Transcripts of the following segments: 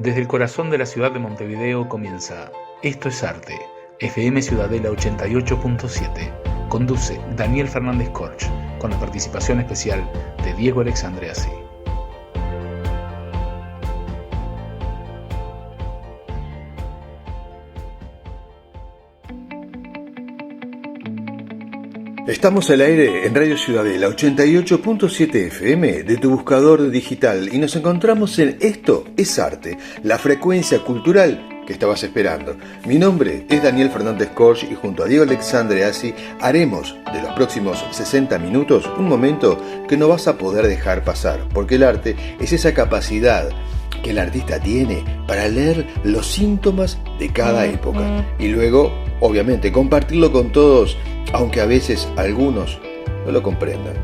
Desde el corazón de la ciudad de Montevideo comienza Esto es Arte, FM Ciudadela 88.7. Conduce Daniel Fernández Corch, con la participación especial de Diego Alexandreasi. Estamos al aire en Radio Ciudadela 88.7 FM de tu buscador digital y nos encontramos en Esto es Arte, la frecuencia cultural que estabas esperando. Mi nombre es Daniel Fernández Corch y junto a Diego Alexandreasi haremos de los próximos 60 minutos un momento que no vas a poder dejar pasar, porque el arte es esa capacidad que el artista tiene para leer los síntomas de cada época y luego, obviamente, compartirlo con todos, aunque a veces algunos no lo comprendan.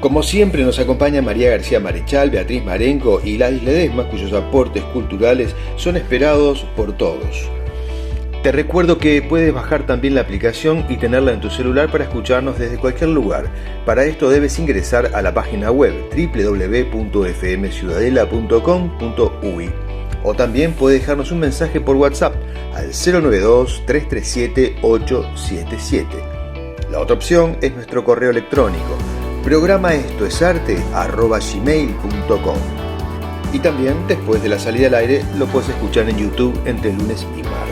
Como siempre nos acompaña María García Marechal, Beatriz Marenco y Gladys Ledesma, cuyos aportes culturales son esperados por todos. Te recuerdo que puedes bajar también la aplicación y tenerla en tu celular para escucharnos desde cualquier lugar. Para esto debes ingresar a la página web www.fmciudadela.com.uy o también puedes dejarnos un mensaje por WhatsApp al 092-337-877. La otra opción es nuestro correo electrónico, programaestoesarte@gmail.com. Y también después de la salida al aire lo puedes escuchar en YouTube entre lunes y martes.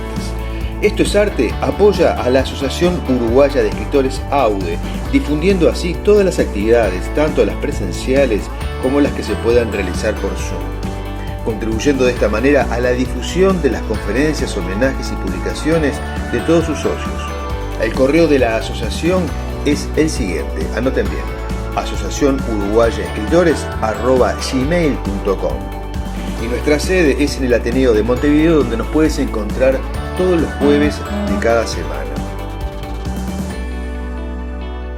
Esto es Arte apoya a la Asociación Uruguaya de Escritores AUDE, difundiendo así todas las actividades, tanto las presenciales como las que se puedan realizar por Zoom, contribuyendo de esta manera a la difusión de las conferencias, homenajes y publicaciones de todos sus socios. El correo de la asociación es el siguiente, anoten bien, asociacionuruguayaescritores@gmail.com. Y nuestra sede es en el Ateneo de Montevideo, donde nos puedes encontrar todos los jueves de cada semana.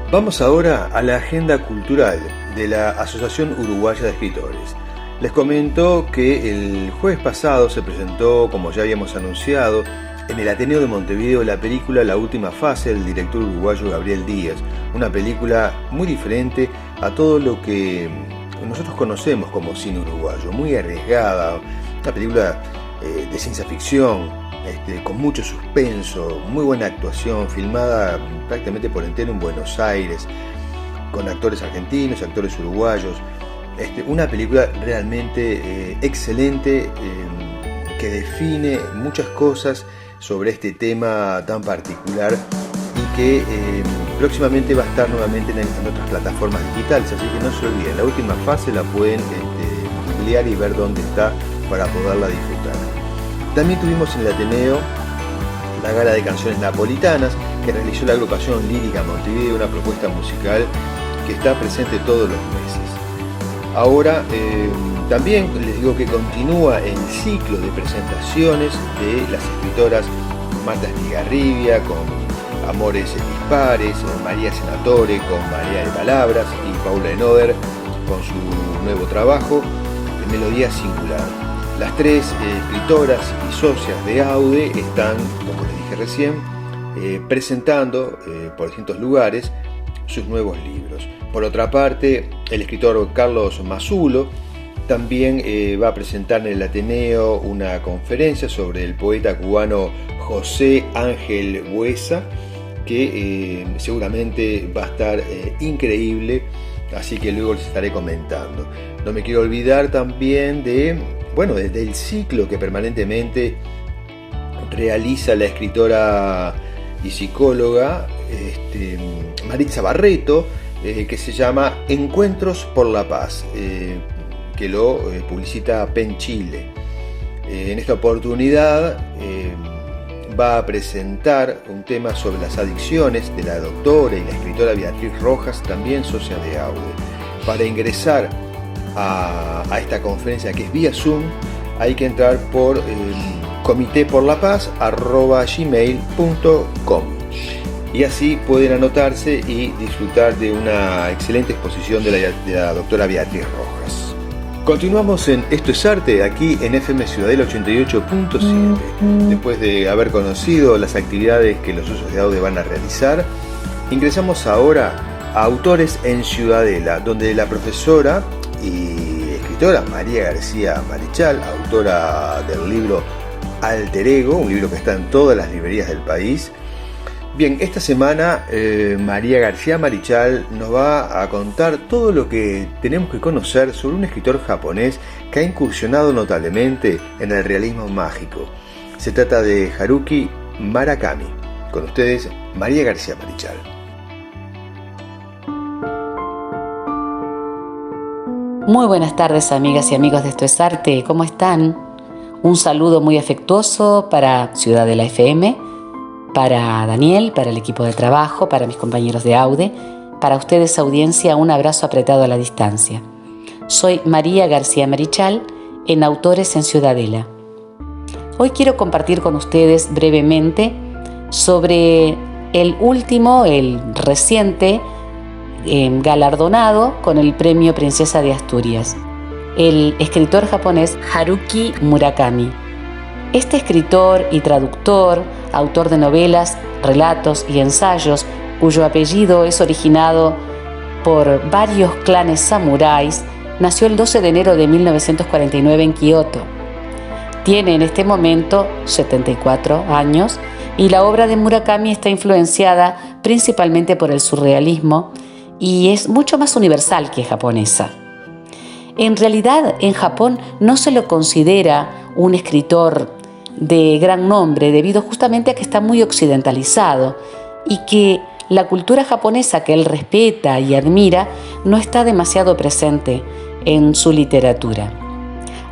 Vamos ahora a la agenda cultural de la Asociación Uruguaya de Escritores. Les comento que el jueves pasado se presentó, como ya habíamos anunciado, en el Ateneo de Montevideo la película La Última Fase del director uruguayo Gabriel Díaz, una película muy diferente a todo lo que nosotros conocemos como cine uruguayo, muy arriesgada, una película de ciencia ficción, con mucho suspenso, muy buena actuación, filmada prácticamente por entero en Buenos Aires, con actores argentinos, actores uruguayos, una película realmente excelente que define muchas cosas sobre este tema tan particular y que próximamente va a estar nuevamente en otras plataformas digitales, así que no se olviden, La Última Fase la pueden ampliar y ver dónde está para poderla disfrutar. También tuvimos en el Ateneo la gala de canciones napolitanas que realizó la agrupación Lírica Montevideo, una propuesta musical que está presente todos los meses. Ahora también les digo que continúa el ciclo de presentaciones de las escritoras Marta Estigarribia con Amores Dispares, María Senatore con María de Palabras y Paula Enoder con su nuevo trabajo Melodía Singular. Las tres escritoras y socias de AUDE están, como les dije recién, presentando por distintos lugares sus nuevos libros. Por otra parte, el escritor Carlos Masulo también va a presentar en el Ateneo una conferencia sobre el poeta cubano José Ángel Buesa, que seguramente va a estar increíble, así que luego les estaré comentando. No me quiero olvidar también del ciclo que permanentemente realiza la escritora y psicóloga Maritza Barreto, que se llama Encuentros por la Paz, que lo publicita PEN Chile. En esta oportunidad va a presentar un tema sobre las adicciones de la doctora y la escritora Beatriz Rojas, también socia de AUDE. Para ingresar a esta conferencia, que es vía Zoom, hay que entrar por comiteporlapaz@gmail.com y así pueden anotarse y disfrutar de una excelente exposición de la doctora Beatriz Rojas. Continuamos en Esto es Arte, aquí en FM Ciudadela 88.7. Después de haber conocido las actividades que los socios de AUDE van a realizar, ingresamos ahora a Autores en Ciudadela, donde la profesora y escritora María García Marichal, autora del libro Alter Ego, un libro que está en todas las librerías del país. Bien, esta semana María García Marichal nos va a contar todo lo que tenemos que conocer sobre un escritor japonés que ha incursionado notablemente en el realismo mágico. Se trata de Haruki Murakami. Con ustedes, María García Marichal. Muy buenas tardes, amigas y amigos de Esto es Arte. ¿Cómo están? Un saludo muy afectuoso para Ciudadela FM, para Daniel, para el equipo de trabajo, para mis compañeros de AUDE, para ustedes, audiencia, un abrazo apretado a la distancia. Soy María García Marichal, en Autores en Ciudadela. Hoy quiero compartir con ustedes brevemente sobre el reciente galardonado con el premio Princesa de Asturias, el escritor japonés Haruki Murakami. Este escritor y traductor, autor de novelas, relatos y ensayos, cuyo apellido es originado por varios clanes samuráis, nació el 12 de enero de 1949 en Kioto. Tiene en este momento 74 años y la obra de Murakami está influenciada principalmente por el surrealismo y es mucho más universal que japonesa. En realidad, en Japón no se lo considera un escritor de gran nombre debido justamente a que está muy occidentalizado y que la cultura japonesa que él respeta y admira no está demasiado presente en su literatura.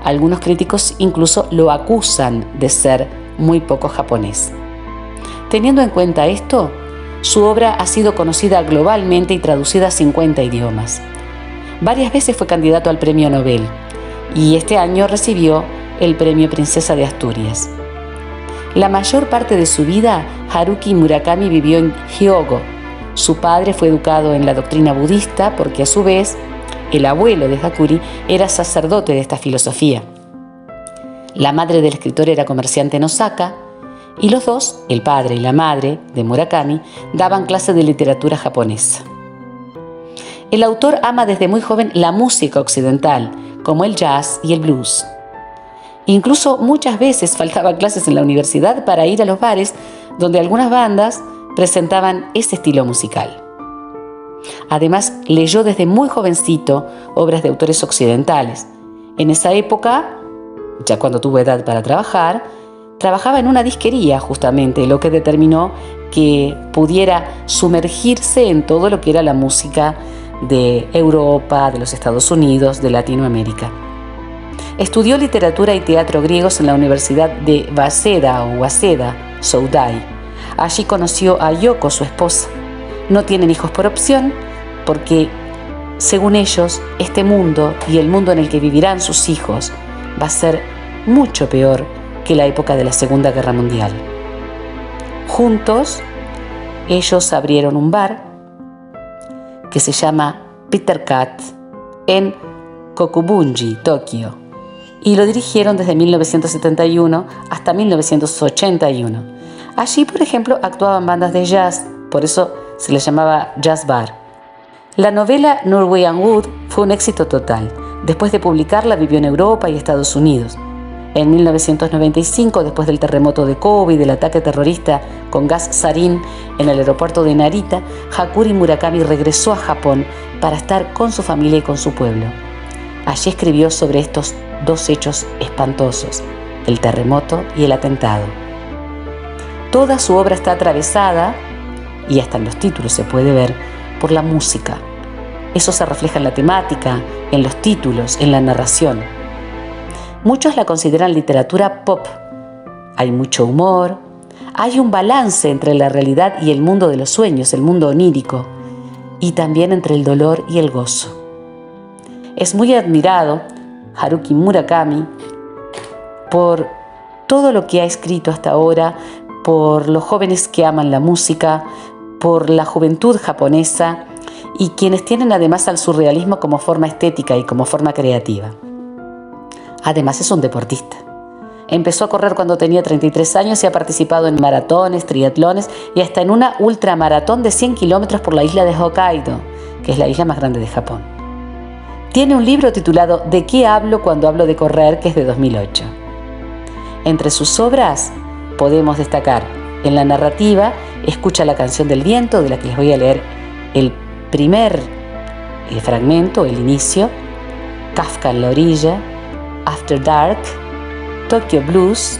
Algunos críticos incluso lo acusan de ser muy poco japonés. Teniendo en cuenta esto, su obra ha sido conocida globalmente y traducida a 50 idiomas. Varias veces fue candidato al Premio Nobel y este año recibió el Premio Princesa de Asturias. La mayor parte de su vida, Haruki Murakami vivió en Hyogo. Su padre fue educado en la doctrina budista porque a su vez el abuelo de Haruki era sacerdote de esta filosofía. La madre del escritor era comerciante en Osaka y los dos, el padre y la madre de Murakami, daban clases de literatura japonesa. El autor ama desde muy joven la música occidental, como el jazz y el blues. Incluso muchas veces faltaba clases en la universidad para ir a los bares donde algunas bandas presentaban ese estilo musical. Además, leyó desde muy jovencito obras de autores occidentales. En esa época, ya cuando tuvo edad para trabajar, trabajaba en una disquería justamente, lo que determinó que pudiera sumergirse en todo lo que era la música de Europa, de los Estados Unidos, de Latinoamérica. Estudió literatura y teatro griegos en la Universidad de Waseda, Soudai. Allí conoció a Yoko, su esposa. No tienen hijos por opción porque, según ellos, este mundo y el mundo en el que vivirán sus hijos va a ser mucho peor que la época de la Segunda Guerra Mundial. Juntos, ellos abrieron un bar que se llama Peter Cat en Kokubunji, Tokio, y lo dirigieron desde 1971 hasta 1981. Allí, por ejemplo, actuaban bandas de jazz, por eso se les llamaba Jazz Bar. La novela Norwegian Wood fue un éxito total. Después de publicarla, vivió en Europa y Estados Unidos. En 1995, después del terremoto de Kobe y del ataque terrorista con gas sarín en el aeropuerto de Narita, Haruki Murakami regresó a Japón para estar con su familia y con su pueblo. Allí escribió sobre estos dos hechos espantosos, el terremoto y el atentado. Toda su obra está atravesada, y hasta en los títulos se puede ver, por la música. Eso se refleja en la temática, en los títulos, en la narración. Muchos la consideran literatura pop. Hay mucho humor, hay un balance entre la realidad y el mundo de los sueños, el mundo onírico, y también entre el dolor y el gozo. Es muy admirado Haruki Murakami por todo lo que ha escrito hasta ahora, por los jóvenes que aman la música, por la juventud japonesa y quienes tienen además al surrealismo como forma estética y como forma creativa. Además es un deportista. Empezó a correr cuando tenía 33 años y ha participado en maratones, triatlones y hasta en una ultramaratón de 100 kilómetros por la isla de Hokkaido, que es la isla más grande de Japón. tiene un libro titulado ¿De qué hablo cuando hablo de correr?, que es de 2008. Entre sus obras podemos destacar en la narrativa Escucha la canción del viento, de la que les voy a leer el primer fragmento, el inicio, Kafka en la orilla, After Dark, Tokyo Blues,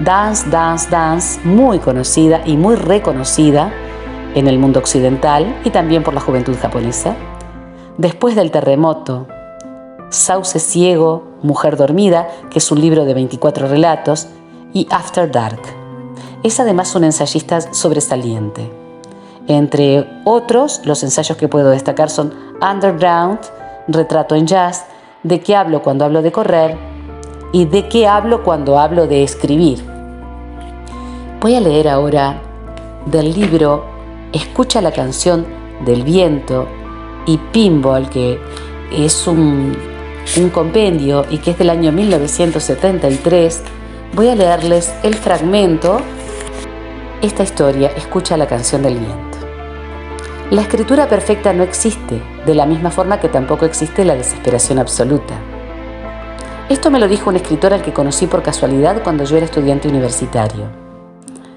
Dance, Dance, Dance, muy conocida y muy reconocida en el mundo occidental y también por la juventud japonesa. Después del terremoto, Sauce ciego, Mujer dormida, que es un libro de 24 relatos, y After Dark. Es además un ensayista sobresaliente. Entre otros, los ensayos que puedo destacar son Underground, Retrato en Jazz, ¿De qué hablo cuando hablo de correr?, y ¿De qué hablo cuando hablo de escribir? Voy a leer ahora del libro Escucha la canción del viento y Pinball, que es un compendio y que es del año 1973. Voy a leerles el fragmento, esta historia, Escucha la canción del viento. La escritura perfecta no existe, de la misma forma que tampoco existe la desesperación absoluta. Esto me lo dijo un escritor al que conocí por casualidad cuando yo era estudiante universitario.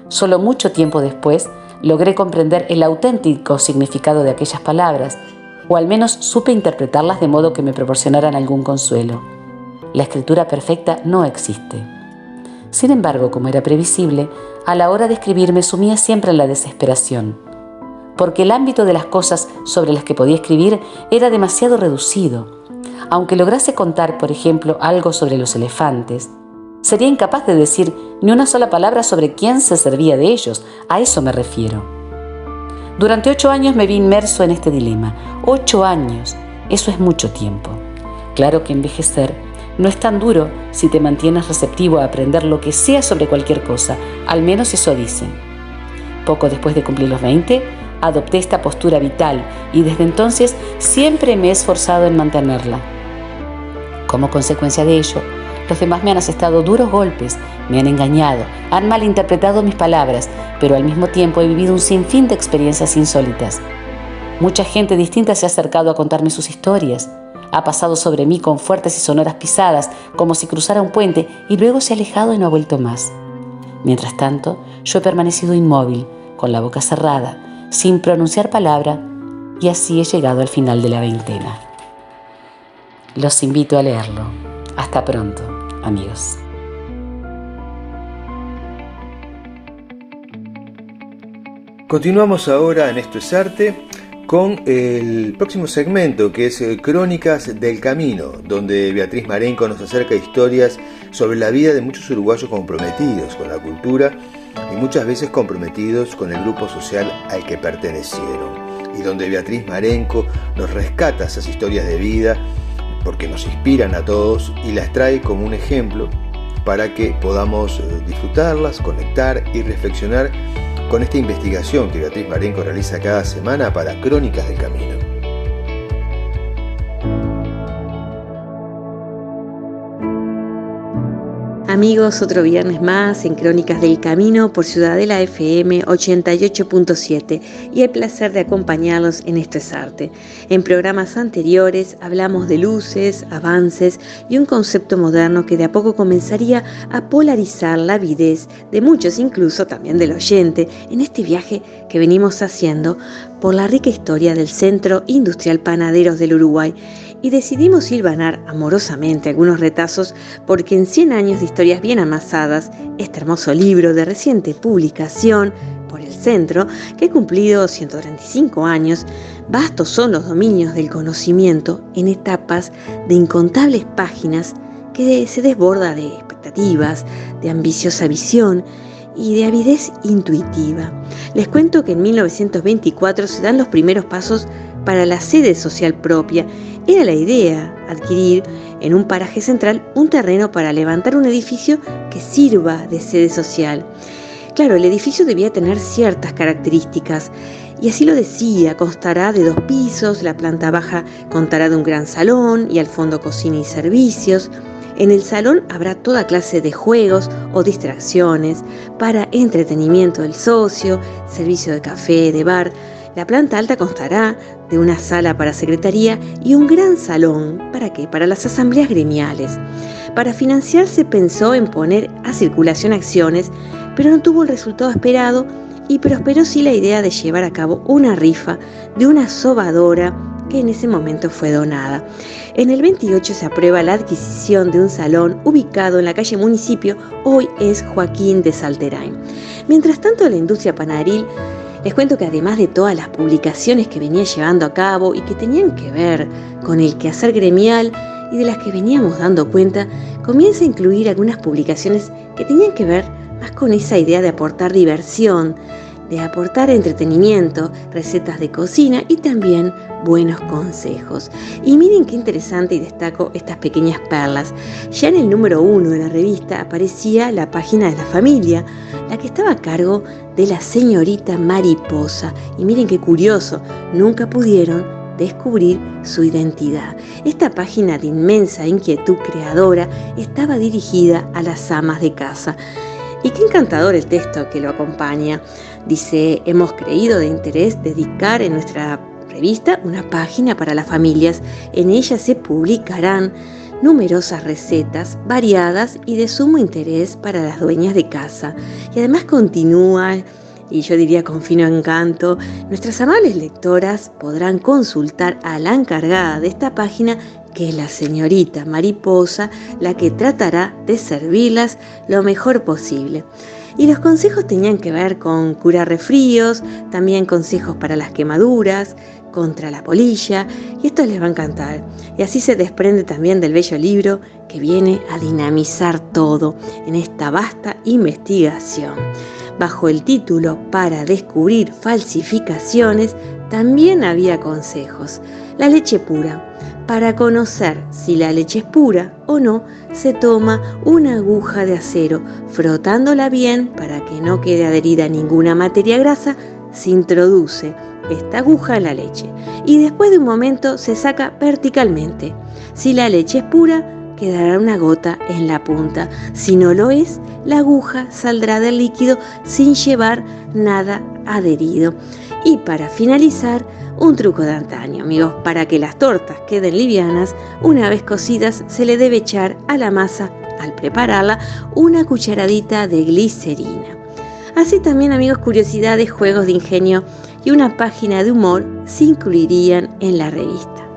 Solo mucho tiempo después logré comprender el auténtico significado de aquellas palabras, o al menos supe interpretarlas de modo que me proporcionaran algún consuelo. La escritura perfecta no existe. Sin embargo, como era previsible, a la hora de escribir me sumía siempre en la desesperación, porque el ámbito de las cosas sobre las que podía escribir era demasiado reducido. Aunque lograse contar, por ejemplo, algo sobre los elefantes, sería incapaz de decir ni una sola palabra sobre quién se servía de ellos. A eso me refiero. Durante 8 años me vi inmerso en este dilema. 8 años, eso es mucho tiempo. Claro que envejecer no es tan duro si te mantienes receptivo a aprender lo que sea sobre cualquier cosa, al menos eso dicen. Poco después de cumplir los 20, adopté esta postura vital y desde entonces siempre me he esforzado en mantenerla. Como consecuencia de ello, los demás me han asestado duros golpes, me han engañado, han malinterpretado mis palabras, pero al mismo tiempo he vivido un sinfín de experiencias insólitas. Mucha gente distinta se ha acercado a contarme sus historias, ha pasado sobre mí con fuertes y sonoras pisadas, como si cruzara un puente, y luego se ha alejado y no ha vuelto más. Mientras tanto, yo he permanecido inmóvil, con la boca cerrada, sin pronunciar palabra, y así he llegado al final de la veintena. Los invito a leerlo. Hasta pronto, amigos. Continuamos ahora en Esto es Arte con el próximo segmento, que es Crónicas del Camino, donde Beatriz Marenco nos acerca historias sobre la vida de muchos uruguayos comprometidos con la cultura y muchas veces comprometidos con el grupo social al que pertenecieron, y donde Beatriz Marenco nos rescata esas historias de vida porque nos inspiran a todos y las trae como un ejemplo para que podamos disfrutarlas, conectar y reflexionar con esta investigación que Beatriz Marenco realiza cada semana para Crónicas del Camino. Amigos, otro viernes más en Crónicas del Camino por Ciudadela FM 88.7 y el placer de acompañarlos en Esto es Arte. En programas anteriores hablamos de luces, avances y un concepto moderno que de a poco comenzaría a polarizar la avidez de muchos, incluso también del oyente, en este viaje que venimos haciendo por la rica historia del Centro Industrial Panaderos del Uruguay. Y decidimos hilvanar amorosamente algunos retazos porque en 100 años de historias bien amasadas, este hermoso libro de reciente publicación por el centro, que ha cumplido 135 años, vastos son los dominios del conocimiento en etapas de incontables páginas que se desborda de expectativas, de ambiciosa visión y de avidez intuitiva. Les cuento que en 1924 se dan los primeros pasos para la sede social propia. Era la idea adquirir en un paraje central un terreno para levantar un edificio que sirva de sede social. Claro, el edificio debía tener ciertas características y así lo decía: constará de 2 pisos, la planta baja contará de un gran salón y al fondo cocina y servicios. En el salón habrá toda clase de juegos o distracciones para entretenimiento del socio, servicio de café, de bar, La planta alta constará de una sala para secretaría y un gran salón. ¿Para qué? Para las asambleas gremiales. Para financiarse pensó en poner a circulación acciones, pero no tuvo el resultado esperado y prosperó sí la idea de llevar a cabo una rifa de una sobadora que en ese momento fue donada. En el 28 se aprueba la adquisición de un salón ubicado en la calle Municipio, hoy es Joaquín de Salterain. Mientras tanto, la industria panadril, les cuento que además de todas las publicaciones que venía llevando a cabo y que tenían que ver con el quehacer gremial y de las que veníamos dando cuenta, comienza a incluir algunas publicaciones que tenían que ver más con esa idea de aportar diversión, de aportar entretenimiento, recetas de cocina y también buenos consejos. Y miren qué interesante, y destaco estas pequeñas perlas. Ya en el número 1 de la revista aparecía la página de la familia, la que estaba a cargo de la señorita Mariposa. Y miren qué curioso, nunca pudieron descubrir su identidad. Esta página de inmensa inquietud creadora estaba dirigida a las amas de casa. Y qué encantador el texto que lo acompaña. Dice: hemos creído de interés dedicar en nuestra revista una página para las familias. En ella se publicarán numerosas recetas variadas y de sumo interés para las dueñas de casa. Y además continúa, y yo diría con fino encanto, nuestras amables lectoras podrán consultar a la encargada de esta página, que es la señorita Mariposa, la que tratará de servirlas lo mejor posible. Y los consejos tenían que ver con curar resfríos, también consejos para las quemaduras, contra la polilla, y esto les va a encantar. Y así se desprende también del bello libro que viene a dinamizar todo en esta vasta investigación. Bajo el título Para descubrir falsificaciones, también había consejos. La leche pura. Para conocer si la leche es pura o no, se toma una aguja de acero, frotándola bien para que no quede adherida a ninguna materia grasa, se introduce esta aguja en la leche y después de un momento se saca verticalmente. Si la leche es pura, quedará una gota en la punta. Si no lo es, la aguja saldrá del líquido sin llevar nada adherido. Y para finalizar, un truco de antaño, amigos. Para que las tortas queden livianas, una vez cocidas, se le debe echar a la masa, al prepararla, una cucharadita de glicerina. Así también, amigos, curiosidades, juegos de ingenio y una página de humor se incluirían en la revista.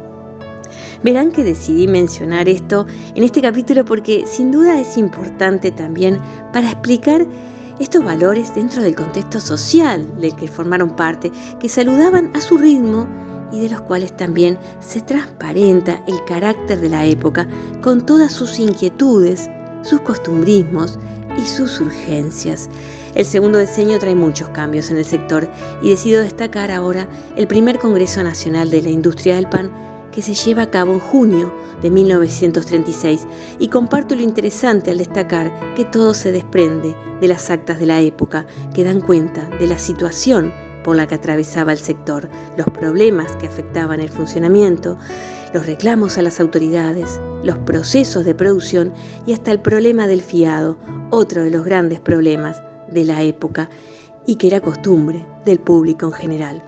Verán que decidí mencionar esto en este capítulo porque sin duda es importante también para explicar estos valores dentro del contexto social del que formaron parte, que saludaban a su ritmo y de los cuales también se transparenta el carácter de la época con todas sus inquietudes, sus costumbrismos y sus urgencias. El segundo diseño trae muchos cambios en el sector y decido destacar ahora el primer Congreso Nacional de la Industria del Pan, que se lleva a cabo en junio de 1936, y comparto lo interesante al destacar que todo se desprende de las actas de la época que dan cuenta de la situación por la que atravesaba el sector, los problemas que afectaban el funcionamiento, los reclamos a las autoridades, los procesos de producción y hasta el problema del fiado, otro de los grandes problemas de la época y que era costumbre del público en general.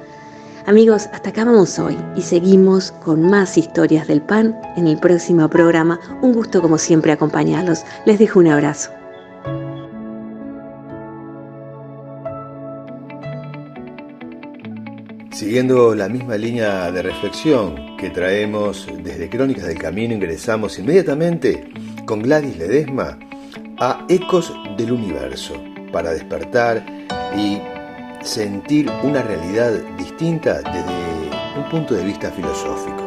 Amigos, hasta acá vamos hoy y seguimos con más historias del pan en el próximo programa. Un gusto como siempre acompañarlos. Les dejo un abrazo. Siguiendo la misma línea de reflexión que traemos desde Crónicas del Camino, ingresamos inmediatamente con Gladys Ledesma a Ecos del Universo para despertar y sentir una realidad distinta desde un punto de vista filosófico.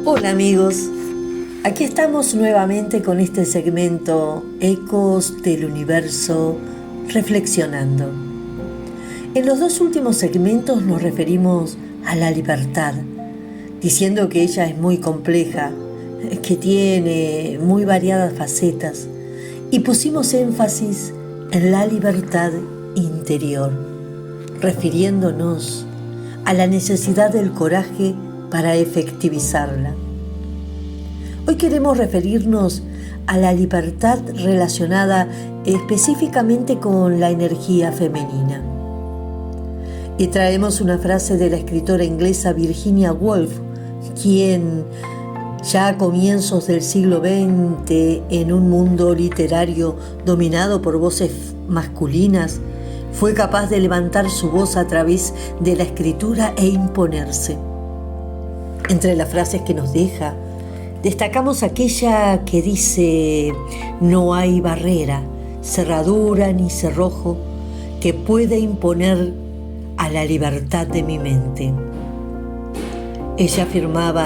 Hola amigos, aquí estamos nuevamente con este segmento Ecos del Universo, reflexionando. En los dos últimos segmentos nos referimos a la libertad, diciendo que ella es muy compleja, que tiene muy variadas facetas, y pusimos énfasis en la libertad interior, refiriéndonos a la necesidad del coraje para efectivizarla. Hoy queremos referirnos a la libertad relacionada específicamente con la energía femenina. Y traemos una frase de la escritora inglesa Virginia Woolf, quien ya a comienzos del siglo XX, en un mundo literario dominado por voces masculinas, fue capaz de levantar su voz a través de la escritura e imponerse. Entre las frases que nos deja, destacamos aquella que dice: no hay barrera, cerradura ni cerrojo que pueda imponer a la libertad de mi mente. Ella afirmaba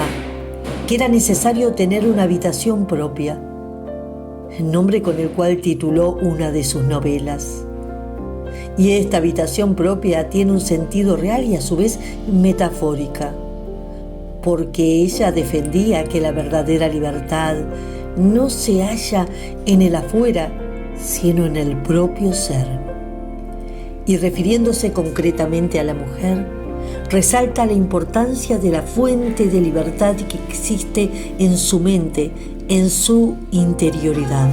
que era necesario tener una habitación propia, nombre con el cual tituló una de sus novelas. Y esta habitación propia tiene un sentido real y a su vez metafórica, porque ella defendía que la verdadera libertad no se halla en el afuera, sino en el propio ser. Y refiriéndose concretamente a la mujer, resalta la importancia de la fuente de libertad que existe en su mente, en su interioridad.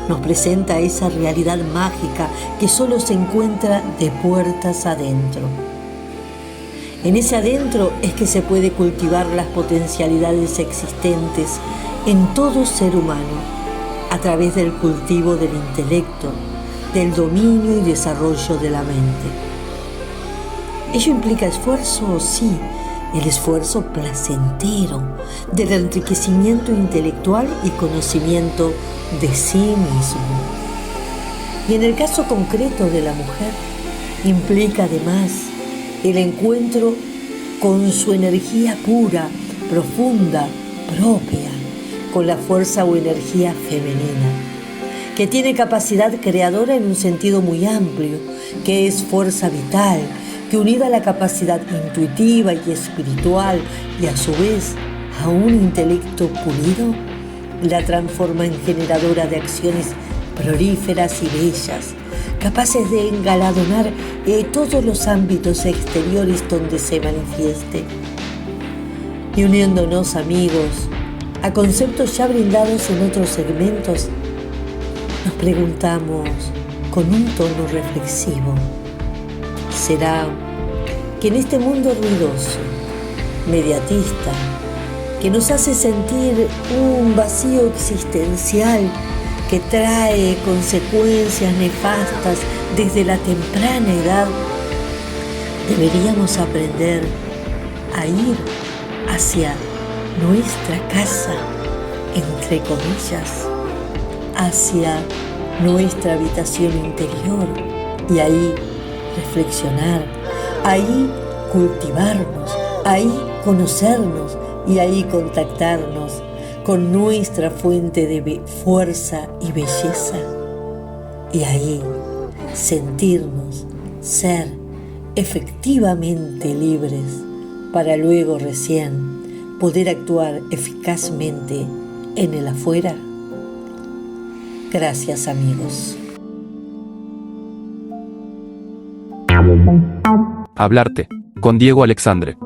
Nos presenta esa realidad mágica que solo se encuentra de puertas adentro. En ese adentro es que se puede cultivar las potencialidades existentes en todo ser humano, a través del cultivo del intelecto, del dominio y desarrollo de la mente. ¿Ello implica esfuerzo? Sí, el esfuerzo placentero del enriquecimiento intelectual y conocimiento de sí mismo. Y en el caso concreto de la mujer, implica además el encuentro con su energía pura, profunda, propia, con la fuerza o energía femenina, que tiene capacidad creadora en un sentido muy amplio, que es fuerza vital, que unida a la capacidad intuitiva y espiritual y a su vez a un intelecto pulido, la transforma en generadora de acciones prolíferas y bellas, capaces de engaladonar todos los ámbitos exteriores donde se manifieste. Y uniéndonos, amigos, a conceptos ya brindados en otros segmentos, nos preguntamos con un tono reflexivo: ¿será que en este mundo ruidoso, mediatista, que nos hace sentir un vacío existencial que trae consecuencias nefastas desde la temprana edad, deberíamos aprender a ir hacia nuestra casa, entre comillas, hacia nuestra habitación interior, y ahí reflexionar, ahí cultivarnos, ahí conocernos y ahí contactarnos con nuestra fuente de fuerza y belleza, y ahí sentirnos ser efectivamente libres para luego recién poder actuar eficazmente en el afuera. Gracias, amigos. Hablarte, con Diego Alexandre.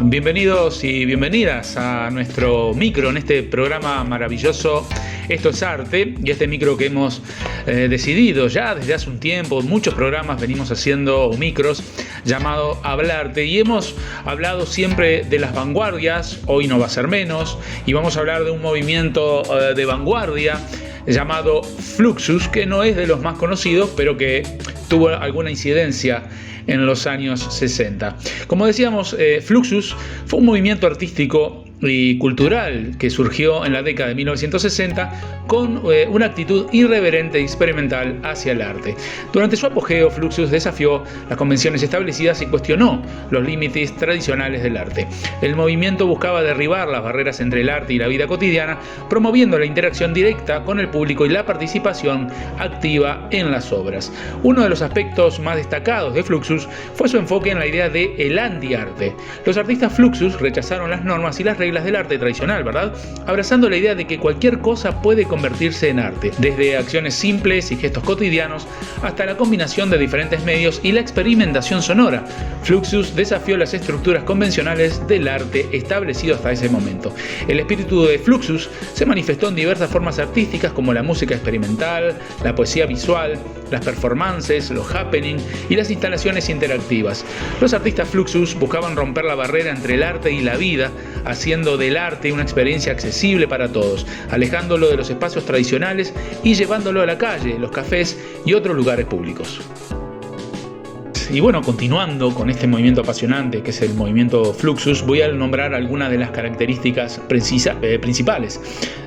Bienvenidos y bienvenidas a nuestro micro en este programa maravilloso Esto es Arte, y este micro que hemos decidido ya desde hace un tiempo, muchos programas venimos haciendo micros llamado Hablarte, y hemos hablado siempre de las vanguardias. Hoy no va a ser menos, y vamos a hablar de un movimiento de vanguardia llamado Fluxus, que no es de los más conocidos, pero que tuvo alguna incidencia en los años 60. Como decíamos, Fluxus fue un movimiento artístico y cultural que surgió en la década de 1960 con una actitud irreverente e experimental hacia el arte. Durante su apogeo, Fluxus desafió las convenciones establecidas y cuestionó los límites tradicionales del arte. El movimiento buscaba derribar las barreras entre el arte y la vida cotidiana, promoviendo la interacción directa con el público y la participación activa en las obras. Uno de los aspectos más destacados de Fluxus fue su enfoque en la idea de el anti-arte. Los artistas Fluxus rechazaron las normas y las reglas reglas del arte tradicional, ¿verdad? Abrazando la idea de que cualquier cosa puede convertirse en arte, desde acciones simples y gestos cotidianos hasta la combinación de diferentes medios y la experimentación sonora. Fluxus desafió las estructuras convencionales del arte establecido hasta ese momento. El espíritu de Fluxus se manifestó en diversas formas artísticas como la música experimental, la poesía visual, las performances, los happenings y las instalaciones interactivas. Los artistas Fluxus buscaban romper la barrera entre el arte y la vida, haciendo del arte una experiencia accesible para todos, alejándolo de los espacios tradicionales y llevándolo a la calle, los cafés y otros lugares públicos. Y bueno, continuando con este movimiento apasionante que es el movimiento Fluxus, voy a nombrar algunas de las características principales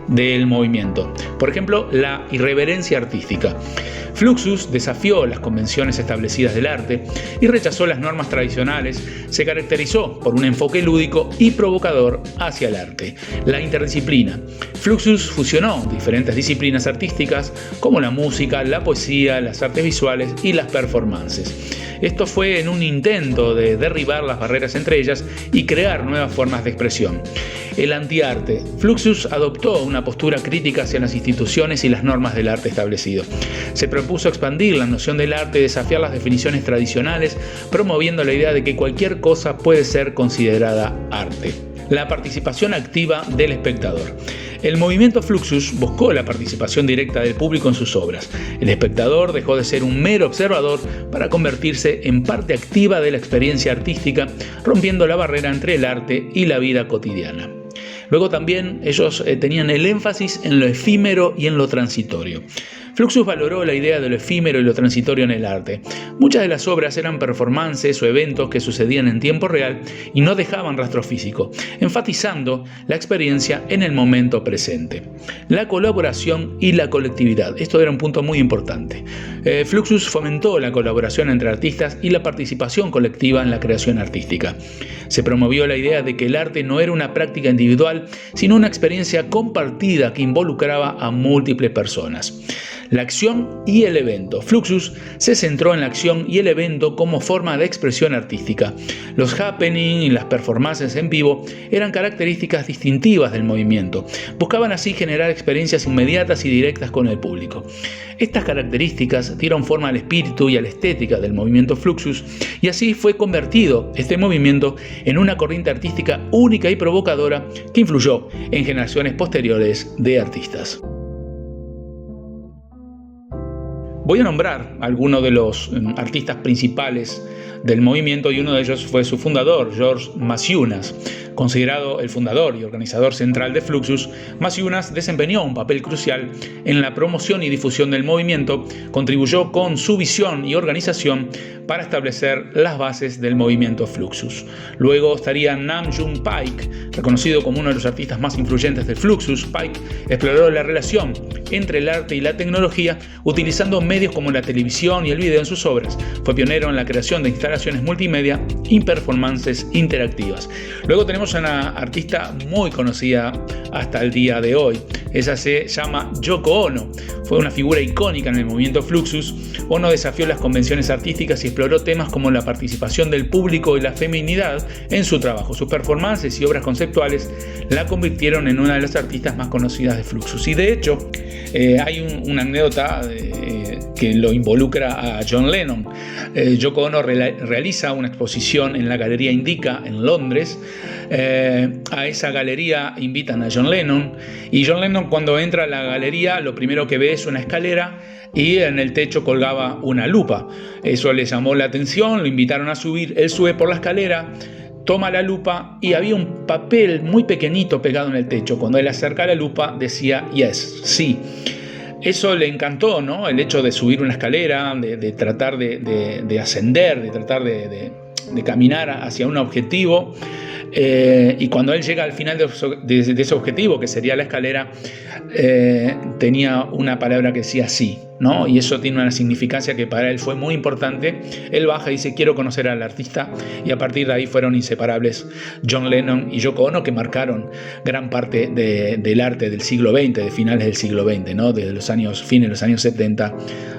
del movimiento. Por ejemplo, la irreverencia artística. Fluxus desafió las convenciones establecidas del arte y rechazó las normas tradicionales. Se caracterizó por un enfoque lúdico y provocador hacia el arte. La interdisciplina. Fluxus fusionó diferentes disciplinas artísticas como la música, la poesía, las artes visuales y las performances. Esto fue en un intento de derribar las barreras entre ellas y crear nuevas formas de expresión. El antiarte. Fluxus adoptó una postura crítica hacia las instituciones y las normas del arte establecido. Se propuso expandir la noción del arte y desafiar las definiciones tradicionales, promoviendo la idea de que cualquier cosa puede ser considerada arte. La participación activa del espectador. El movimiento Fluxus buscó la participación directa del público en sus obras. El espectador dejó de ser un mero observador para convertirse en parte activa de la experiencia artística, rompiendo la barrera entre el arte y la vida cotidiana. Luego también ellos tenían el énfasis en lo efímero y en lo transitorio. Fluxus valoró la idea de lo efímero y lo transitorio en el arte. Muchas de las obras eran performances o eventos que sucedían en tiempo real y no dejaban rastro físico, enfatizando la experiencia en el momento presente. La colaboración y la colectividad. Esto era un punto muy importante. Fluxus fomentó la colaboración entre artistas y la participación colectiva en la creación artística. Se promovió la idea de que el arte no era una práctica individual, sino una experiencia compartida que involucraba a múltiples personas. La acción y el evento. Fluxus se centró en la acción y el evento como forma de expresión artística. Los happenings y las performances en vivo eran características distintivas del movimiento. Buscaban así generar experiencias inmediatas y directas con el público. Estas características dieron forma al espíritu y a la estética del movimiento Fluxus, y así fue convertido este movimiento en una corriente artística única y provocadora que influyó en generaciones posteriores de artistas. Voy a nombrar algunos de los artistas principales del movimiento y uno de ellos fue su fundador, George Maciunas. Considerado el fundador y organizador central de Fluxus, Maciunas desempeñó un papel crucial en la promoción y difusión del movimiento, contribuyó con su visión y organización para establecer las bases del movimiento Fluxus. Luego estaría Nam June Paik, reconocido como uno de los artistas más influyentes de Fluxus. Paik exploró la relación entre el arte y la tecnología utilizando medios como la televisión y el video en sus obras. Fue pionero en la creación de instalaciones multimedia y performances interactivas. Luego tenemos a una artista muy conocida hasta el día de hoy. Ella se llama Yoko Ono. Fue una figura icónica en el movimiento Fluxus. Ono desafió las convenciones artísticas y exploró temas como la participación del público y la feminidad en su trabajo. Sus performances y obras conceptuales la convirtieron en una de las artistas más conocidas de Fluxus. Y de hecho, hay una anécdota que lo involucra a John Lennon. Yoko Ono realiza una exposición en la Galería Indica en Londres. A esa galería invitan a John Lennon, y John Lennon, cuando entra a la galería, lo primero que ve es una escalera y en el techo colgaba una lupa. Eso le llamó la atención, lo invitaron a subir, él sube por la escalera, toma la lupa y había un papel muy pequeñito pegado en el techo. Cuando él acerca la lupa decía yes, sí. Eso le encantó, ¿no? El hecho de subir una escalera, de tratar de ascender, de tratar de caminar hacia un objetivo. Y cuando él llega al final de ese objetivo, que sería la escalera, tenía una palabra que decía sí, ¿no? Y eso tiene una significancia que para él fue muy importante. Él baja y dice: quiero conocer al artista, y a partir de ahí fueron inseparables John Lennon y Yoko Ono, que marcaron gran parte del arte del siglo XX, de finales del siglo XX, ¿no? Desde los fines de los años 70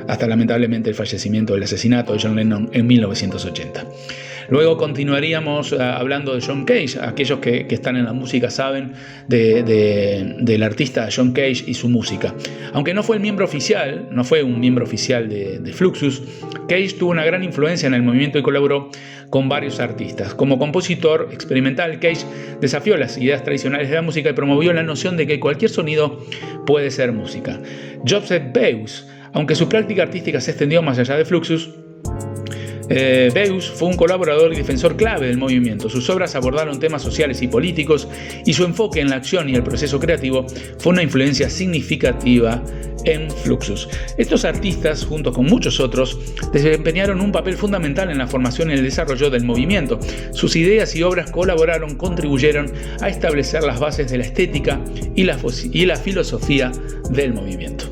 hasta lamentablemente el fallecimiento, el asesinato de John Lennon en 1980. Luego continuaríamos hablando de John Cage. Aquellos que están en la música saben del artista John Cage y su música. Aunque no fue un miembro oficial de Fluxus, Cage tuvo una gran influencia en el movimiento y colaboró con varios artistas. Como compositor experimental, Cage desafió las ideas tradicionales de la música y promovió la noción de que cualquier sonido puede ser música. Joseph Beuys, aunque su práctica artística se extendió más allá de Fluxus, Beuys fue un colaborador y defensor clave del movimiento. Sus obras abordaron temas sociales y políticos y su enfoque en la acción y el proceso creativo fue una influencia significativa en Fluxus. Estos artistas, junto con muchos otros, desempeñaron un papel fundamental en la formación y el desarrollo del movimiento. Sus ideas y obras contribuyeron a establecer las bases de la estética y la filosofía del movimiento.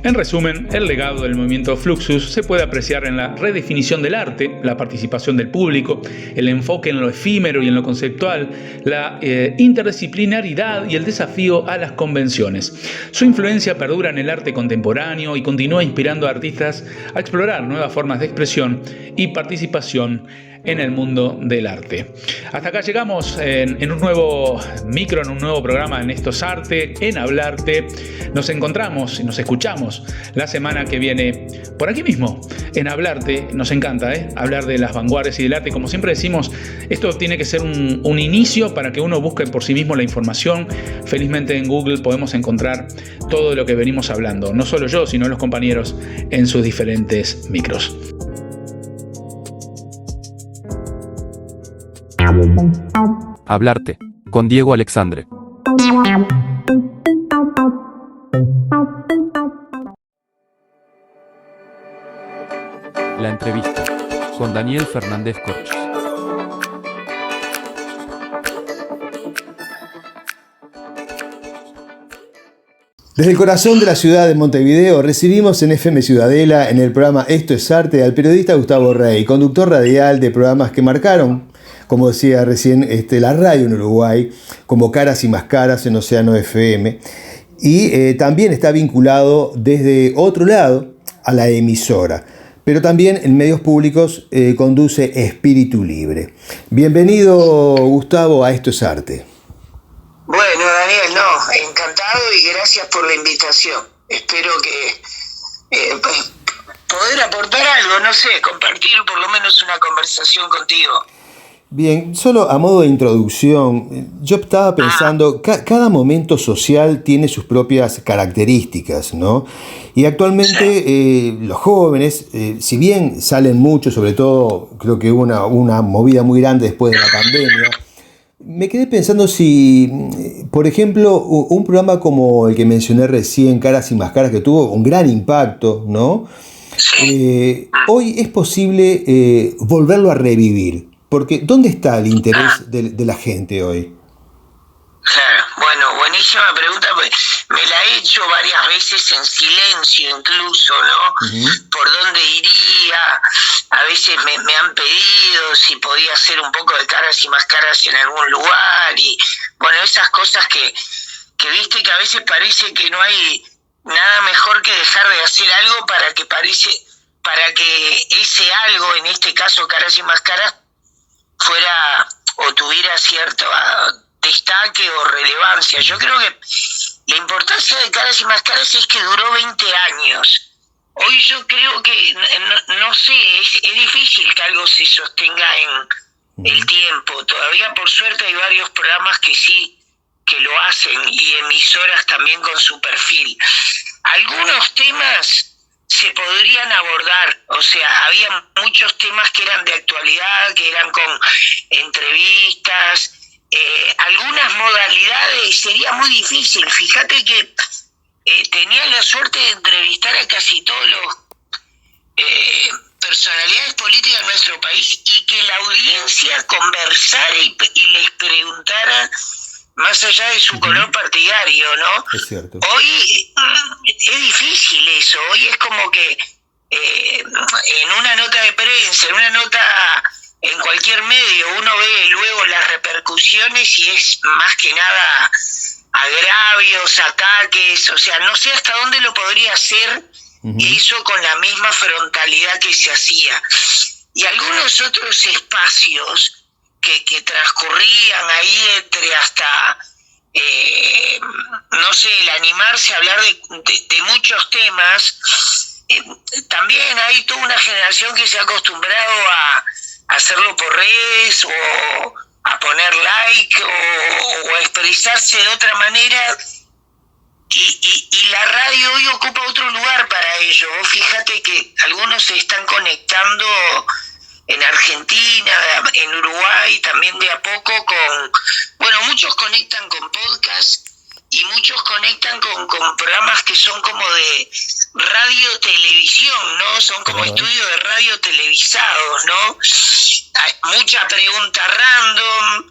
En resumen, el legado del movimiento Fluxus se puede apreciar en la redefinición del arte, la participación del público, el enfoque en lo efímero y en lo conceptual, la interdisciplinaridad y el desafío a las convenciones. Su influencia perdura en el arte contemporáneo y continúa inspirando a artistas a explorar nuevas formas de expresión y participación en el mundo del arte. Hasta acá llegamos en un nuevo micro, en un nuevo programa en Esto es Arte, en Hablarte. Nos encontramos y nos escuchamos la semana que viene por aquí mismo, en Hablarte. Nos encanta hablar de las vanguardias y del arte. Como siempre decimos, esto tiene que ser un inicio para que uno busque por sí mismo la información. Felizmente en Google podemos encontrar todo lo que venimos hablando, no solo yo, sino los compañeros en sus diferentes micros. Hablarte, con Diego Alexandre. La entrevista, con Daniel Fernández Corch. Desde el corazón de la ciudad de Montevideo recibimos en FM Ciudadela, en el programa Esto es Arte, al periodista Gustavo Rey, conductor radial de programas que marcaron, como decía recién, la radio en Uruguay, como Caras y Máscaras en Océano FM, y también está vinculado desde otro lado a la emisora, pero también en medios públicos conduce Espíritu Libre. Bienvenido, Gustavo, a Esto es Arte. Bueno, Daniel, encantado y gracias por la invitación. Espero que poder aportar algo, compartir por lo menos una conversación contigo. Bien, solo a modo de introducción, yo estaba pensando, cada momento social tiene sus propias características, ¿no? Y actualmente los jóvenes, si bien salen mucho, sobre todo creo que hubo una movida muy grande después de la pandemia, me quedé pensando si, por ejemplo, un programa como el que mencioné recién, Caras y Máscaras, que tuvo un gran impacto, ¿no? Hoy es posible volverlo a revivir. Porque, ¿dónde está el interés de la gente hoy? Claro, bueno, buenísima pregunta, pues me la he hecho varias veces en silencio incluso, ¿no? Uh-huh. ¿Por dónde iría? A veces me han pedido si podía hacer un poco de Caras y Máscaras en algún lugar y, bueno, esas cosas que viste que a veces parece que no hay nada mejor que dejar de hacer algo para que ese algo, en este caso Caras y Máscaras, fuera o tuviera cierto destaque o relevancia. Yo creo que la importancia de Caras y Máscaras es que duró 20 años. Hoy yo creo que, no sé, es difícil que algo se sostenga en el tiempo. Todavía por suerte hay varios programas que sí, que lo hacen, y emisoras también con su perfil. Algunos temas se podrían abordar, o sea, había muchos temas que eran de actualidad, que eran con entrevistas, algunas modalidades, sería muy difícil. Fíjate que tenía la suerte de entrevistar a casi todos los personalidades políticas de nuestro país y que la audiencia conversara y les preguntara más allá de su color partidario, ¿no? Es cierto. Hoy es difícil eso. Hoy es como que en una nota de prensa, en una nota en cualquier medio, uno ve luego las repercusiones y es más que nada agravios, ataques. O sea, no sé hasta dónde lo podría hacer eso con la misma frontalidad que se hacía. Y algunos otros espacios que transcurrían ahí entre hasta, no sé, el animarse a hablar de muchos temas, también hay toda una generación que se ha acostumbrado a hacerlo por redes o a poner like o a expresarse de otra manera, y la radio hoy ocupa otro lugar para ello. Fíjate que algunos se están conectando en Argentina, en Uruguay también de a poco muchos conectan con podcast y muchos conectan con programas que son como de radio-televisión, ¿no? Son como estudios de radio televisados, ¿no? Hay mucha pregunta random,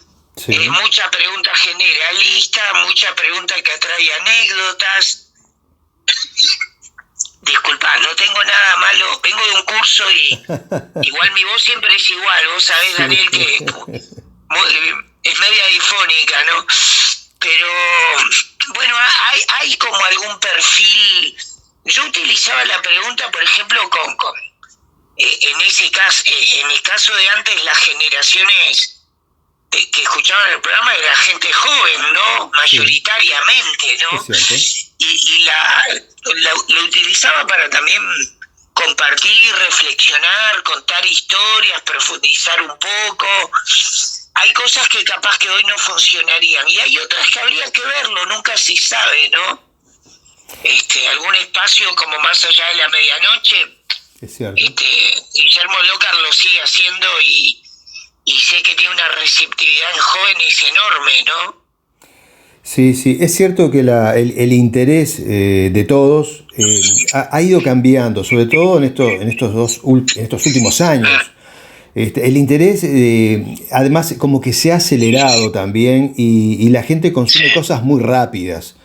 mucha pregunta generalista, mucha pregunta que atrae anécdotas. Disculpa, no tengo nada malo, vengo de un curso y igual mi voz siempre es igual, vos sabés, Daniel, que es media difónica, ¿no? Pero bueno, hay como algún perfil. Yo utilizaba la pregunta, por ejemplo, en el caso de antes, las generaciones que escuchaban el programa era gente joven, ¿no? Mayoritariamente, ¿no? Y lo utilizaba para también compartir, reflexionar, contar historias, profundizar un poco. Hay cosas que capaz que hoy no funcionarían y hay otras que habría que verlo, nunca se sabe, ¿no? Algún espacio como Más allá de la medianoche, es cierto. Guillermo Lócar lo sigue haciendo y sé que tiene una receptividad en jóvenes enorme, ¿no? Sí, es cierto que el interés de todos ha ido cambiando, sobre todo en estos últimos años. El interés, además, como que se ha acelerado también y la gente consume cosas muy rápidas.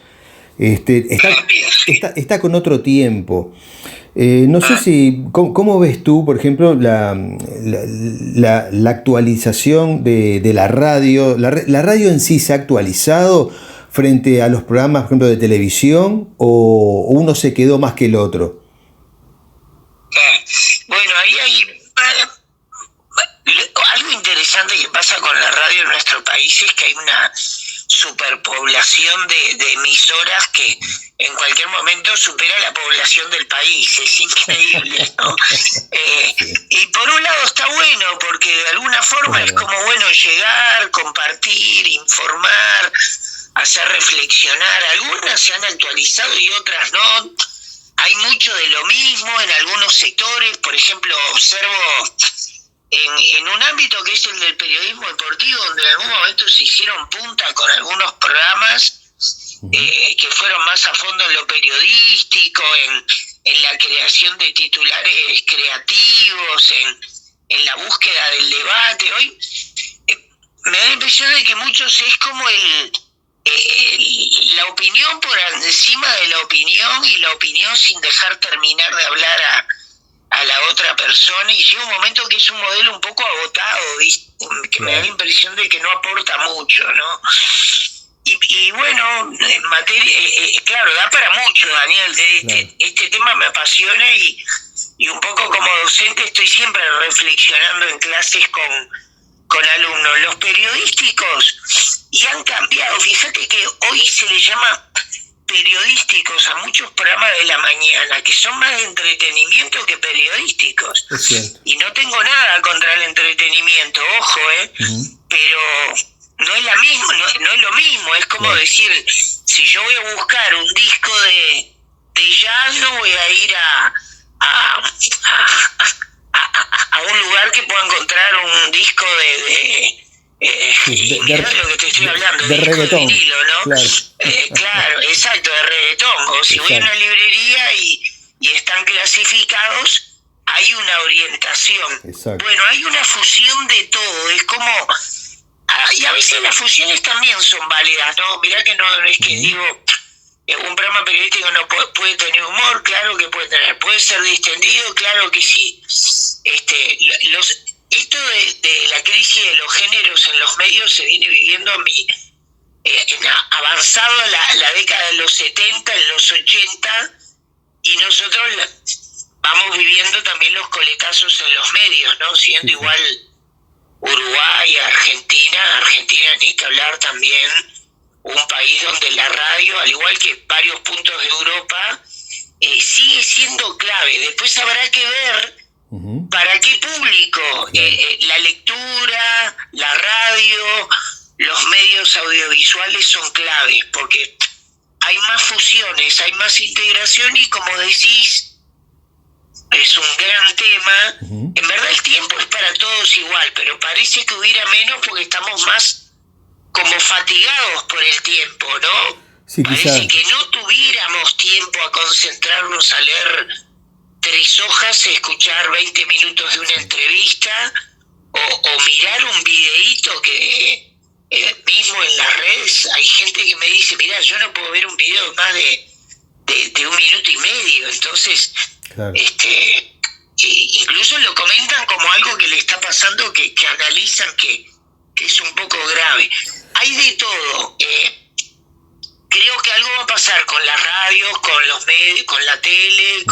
Está con otro tiempo. No sé si, ¿cómo ves tú, por ejemplo, la actualización de la radio? ¿La radio en sí se ha actualizado frente a los programas, por ejemplo, de televisión, o uno se quedó más que el otro? Bueno, ahí hay algo interesante que pasa con la radio en nuestro país, es que hay una superpoblación de emisoras que en cualquier momento supera la población del país. Es increíble, ¿no? Y por un lado está bueno, porque de alguna forma es como bueno llegar, compartir, informar, hacer reflexionar. Algunas se han actualizado y otras no. Hay mucho de lo mismo en algunos sectores. Por ejemplo, observo en un ámbito que es el del periodismo deportivo, donde en algún momento se hicieron punta con algunos programas que fueron más a fondo en lo periodístico, en la creación de titulares creativos, en la búsqueda del debate. Hoy me da la impresión de que muchos es como la opinión por encima de la opinión, y la opinión sin dejar terminar de hablar a la otra persona, y llega un momento que es un modelo un poco agotado, ¿viste? Que me da la impresión de que no aporta mucho, ¿no? Y bueno, en materia, claro, da para mucho, Daniel. Este tema me apasiona y un poco como docente estoy siempre reflexionando en clases con alumnos. Los periodísticos y han cambiado. Fíjate que hoy se le llama periodísticos a muchos programas de la mañana que son más de entretenimiento que periodísticos. Y no tengo nada contra el entretenimiento, ojo, pero no es lo mismo. Es como decir, si yo voy a buscar un disco de jazz, no voy a ir a un lugar que pueda encontrar un disco de lo que te estoy hablando, de disco reggaetón, de vinilo, ¿no? Claro. Claro, exacto, de reggaetón. O si voy a una librería y están clasificados, hay una orientación. Exacto. Bueno, hay una fusión de todo. Es como, y a veces las fusiones también son válidas, ¿no? Mirá que no es que digo, un programa periodístico no puede tener humor, claro que puede tener. Puede ser distendido, claro que sí. Esto de la crisis de los géneros en los medios se viene viviendo avanzado la década de los 70, en los 80, y nosotros vamos viviendo también los coletazos en los medios, ¿no? Siendo igual Uruguay, Argentina ni que hablar también, un país donde la radio, al igual que varios puntos de Europa, sigue siendo clave. Después habrá que ver para qué público. La lectura, la radio, los medios audiovisuales son claves, porque hay más fusiones, hay más integración y, como decís, es un gran tema. En verdad el tiempo es para todos igual, pero parece que hubiera menos porque estamos más como fatigados por el tiempo, ¿no? Sí, parece que no tuviéramos tiempo a concentrarnos a leer 3 hojas, escuchar 20 minutos de una entrevista o mirar un videíto que mismo en las redes hay gente que me dice, mira, yo no puedo ver un video más de 1 minuto y medio, entonces claro. Incluso lo comentan como algo que le está pasando, que analizan que es un poco grave. Hay de todo. Creo que algo va a pasar con las radios, con los medios, con la tele,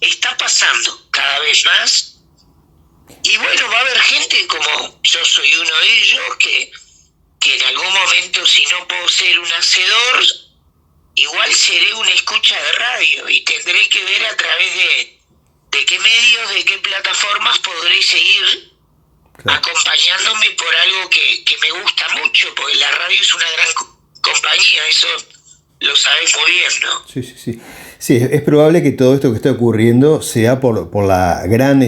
está pasando cada vez más. Y bueno, va a haber gente como yo soy uno de ellos, que en algún momento, si no puedo ser un hacedor, igual seré una escucha de radio y tendré que ver a través de qué medios, de qué plataformas podré seguir acompañándome por algo que me gusta mucho, porque la radio es una gran compañía, eso lo sabes muy bien, ¿no? Sí. Sí, es probable que todo esto que está ocurriendo sea por la gran,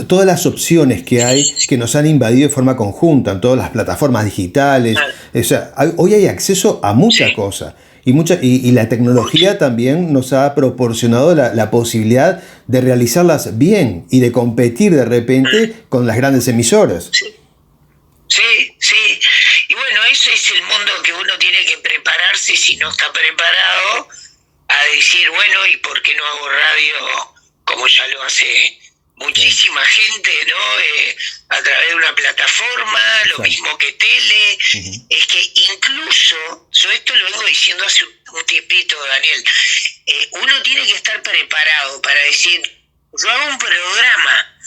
todas las opciones que hay que nos han invadido de forma conjunta en todas las plataformas digitales. O sea, hoy hay acceso a mucha cosa y la tecnología también nos ha proporcionado la posibilidad de realizarlas bien y de competir de repente con las grandes emisoras. Sí. Y bueno, ese es el mundo que uno tiene que prepararse si no está preparado, a decir, bueno, ¿y por qué no hago radio como ya lo hace muchísima gente, ¿no? A través de una plataforma, lo mismo que tele. Es que incluso, yo esto lo vengo diciendo hace un tiempito, Daniel, uno tiene que estar preparado para decir, yo hago un programa,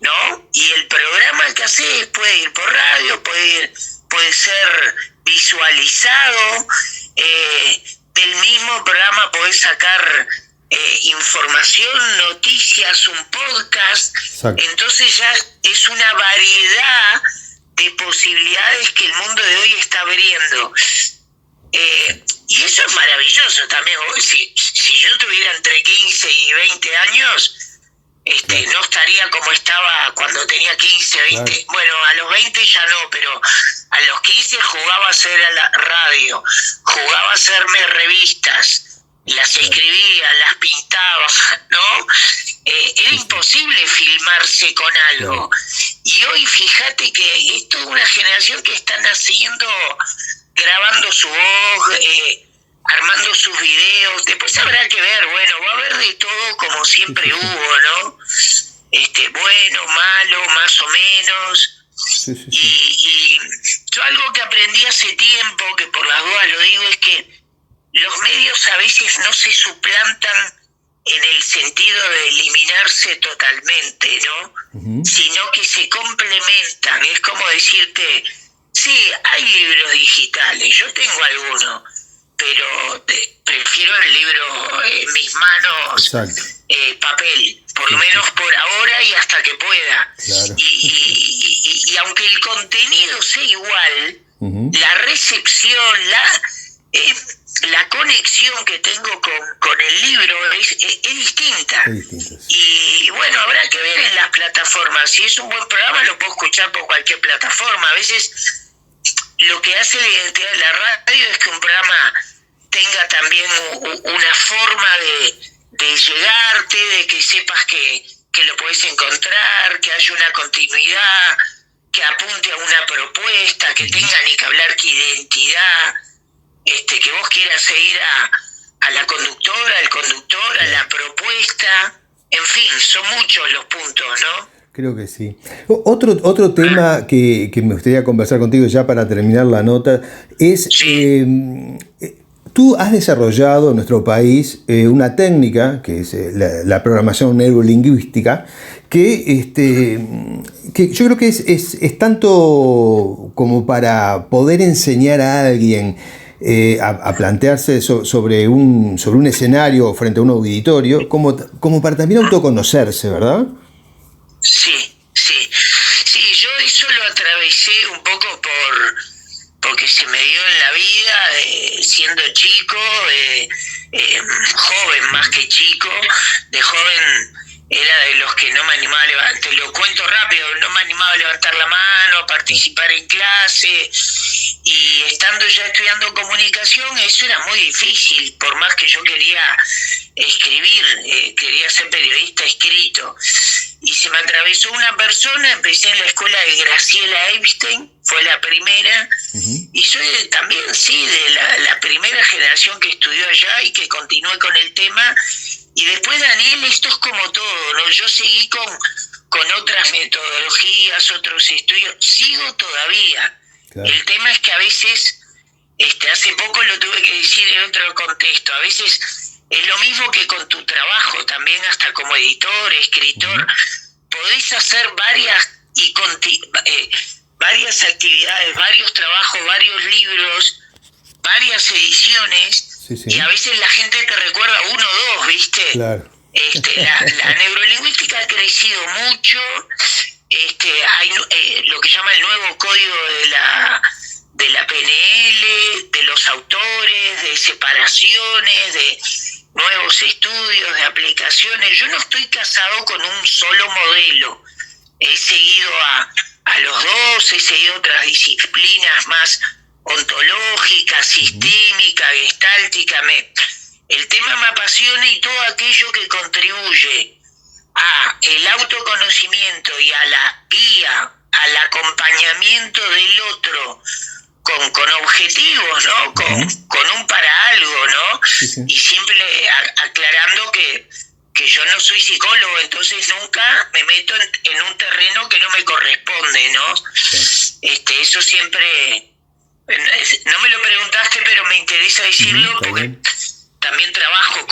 ¿no? Y el programa que haces puede ir por radio, puede ser visualizado, del mismo programa podés sacar información, noticias, un podcast. Exacto. Entonces ya es una variedad de posibilidades que el mundo de hoy está abriendo. Y eso es maravilloso también. Si yo tuviera entre 15 y 20 años, no estaría como estaba cuando tenía 15, 20. Claro. Bueno, a los 20 ya no, pero a los 15 jugaba a hacer a la radio, jugaba a hacerme revistas, las escribía, las pintaba, ¿no? Era imposible filmarse con algo. Y hoy fíjate que es toda una generación que está naciendo, grabando su voz, armando sus videos. Después habrá que ver, bueno, va a haber de todo como siempre hubo, ¿no? Bueno, malo, más o menos. Y yo algo que aprendí hace tiempo, que por las dudas lo digo, es que los medios a veces no se suplantan en el sentido de eliminarse totalmente, ¿no? Sino que se complementan. Es como decirte, sí, hay libros digitales, yo tengo algunos, pero prefiero el libro en mis manos, papel, por lo menos por ahora y hasta que pueda. Claro. Y aunque el contenido sea igual, la recepción, la conexión que tengo con el libro es distinta. Y bueno, habrá que ver en las plataformas. Si es un buen programa, lo puedo escuchar por cualquier plataforma. A veces lo que hace la identidad de la radio es que un programa tenga también una forma de llegarte, de que sepas que lo podés encontrar, que haya una continuidad, que apunte a una propuesta, que tenga ni que hablar que identidad, que vos quieras seguir a la conductora, al conductor, a la propuesta. En fin, son muchos los puntos, ¿no? Creo que sí. Otro tema que me gustaría conversar contigo ya para terminar la nota es tú has desarrollado en nuestro país una técnica, que es la programación neurolingüística, que yo creo que es tanto como para poder enseñar a alguien a plantearse sobre un escenario frente a un auditorio, como para también autoconocerse, ¿verdad? Sí, yo eso lo atravesé un poco porque se me dio en la vida, siendo chico, joven más que chico. De joven era de los que no me animaba a levantar, te lo cuento rápido, no me animaba a levantar la mano, a participar en clase, y estando ya estudiando comunicación, eso era muy difícil, por más que yo quería escribir, quería ser periodista escrito. Y se me atravesó una persona, empecé en la escuela de Graciela Epstein, fue la primera, y soy también, sí, de la primera generación que estudió allá y que continué con el tema. Y después, Daniel, esto es como todo, ¿no? Yo seguí con otras metodologías, otros estudios, sigo todavía. Claro. El tema es que a veces, hace poco lo tuve que decir en otro contexto, a veces es lo mismo que con tu trabajo, también hasta como editor, escritor, podés hacer varias actividades, varios trabajos, varios libros, varias ediciones, y a veces la gente te recuerda uno o dos, ¿viste? Claro. La neurolingüística ha crecido mucho, hay lo que llama el nuevo código de la PNL, de los autores, de separaciones, de nuevos estudios, de aplicaciones. Yo no estoy casado con un solo modelo. He seguido a los dos, he seguido otras disciplinas más ontológicas, sistémica, gestáltica. El tema me apasiona, y todo aquello que contribuye a el autoconocimiento y a la guía, al acompañamiento del otro, con objetivos, ¿no? Con un para algo, ¿no? Y siempre aclarando que yo no soy psicólogo, entonces nunca me meto en un terreno que no me corresponde, ¿no? Eso siempre, no me lo preguntaste, pero me interesa decirlo, porque también trabajo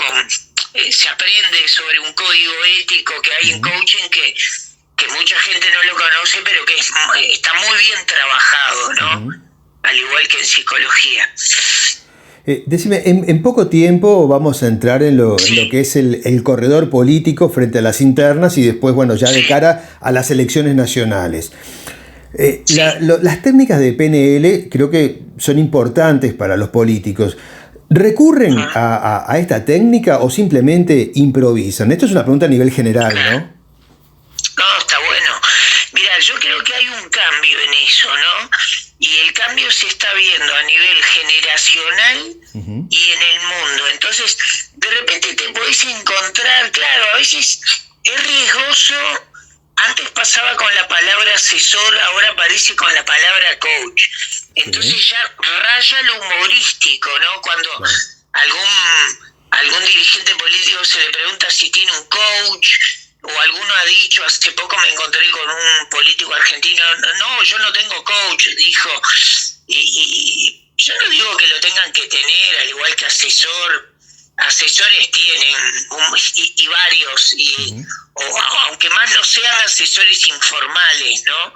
se aprende sobre un código ético que hay en coaching que mucha gente no lo conoce, pero que está muy bien trabajado, ¿no? Al igual que en psicología. Decime, en poco tiempo vamos a entrar en lo que es el corredor político frente a las internas, y después, bueno, ya de cara a las elecciones nacionales. Las técnicas de PNL creo que son importantes para los políticos. ¿Recurren a esta técnica o simplemente improvisan? Esto es una pregunta a nivel general, ¿no? No, está bueno. Mira, yo creo que hay un cambio en eso, ¿no? Y el cambio se está viendo a nivel generacional y en el mundo. Entonces, de repente te podés encontrar, claro, a veces es riesgoso. Antes pasaba con la palabra asesor, ahora aparece con la palabra coach. Entonces ya raya lo humorístico, ¿no? Cuando algún dirigente político se le pregunta si tiene un coach, o alguno ha dicho, hace poco me encontré con un político argentino, no, yo no tengo coach, dijo, y yo no digo que lo tengan que tener, al igual que asesores tienen, y varios, o aunque más no sean asesores informales, ¿no?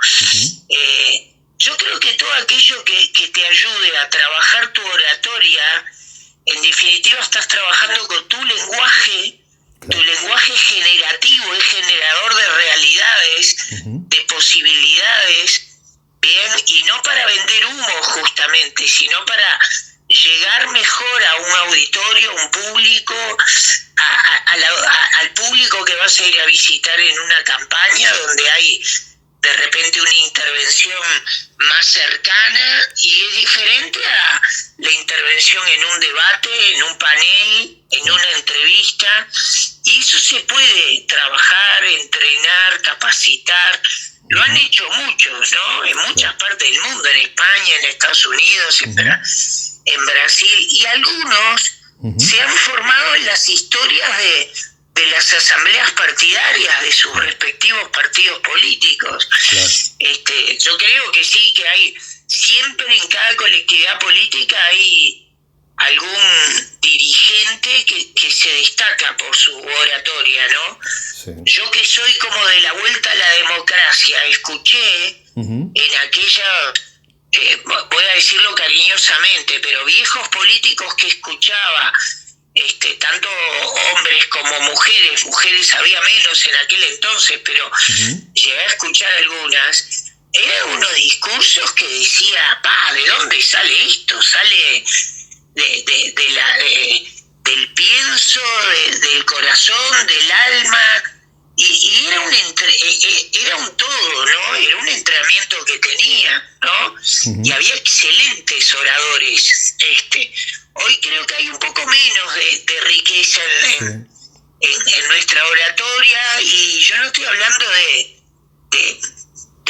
Yo creo que todo aquello que te ayude a trabajar tu oratoria, en definitiva estás trabajando con tu lenguaje. Tu lenguaje generativo, es generador de realidades, de posibilidades, bien, y no para vender humo justamente, sino para llegar mejor a un auditorio, a un público, al público que vas a ir a visitar en una campaña donde hay de repente una intervención más cercana, y es diferente a la intervención en un debate, en un panel, en una entrevista, y eso se puede trabajar, entrenar, capacitar. Lo han hecho muchos, ¿no? En muchas partes del mundo, en España, en Estados Unidos, en Brasil, y algunos se han formado en las historias de las asambleas partidarias de sus respectivos partidos políticos. Yo creo que sí, que hay siempre en cada colectividad política hay algún dirigente que se destaca por su oratoria, ¿no? Sí. Yo que soy como de la vuelta a la democracia, escuché en aquella, voy a decirlo cariñosamente, pero viejos políticos que escuchaba, tanto hombres como mujeres había menos en aquel entonces, pero llegué a escuchar algunas, eran unos discursos que decía, ¿de dónde sale esto? Sale del pienso, del corazón, del alma, y era un todo, ¿no? Era un entrenamiento que tenía, ¿no? Y había excelentes oradores. Hoy creo que hay un poco menos de riqueza en nuestra oratoria, y yo no estoy hablando de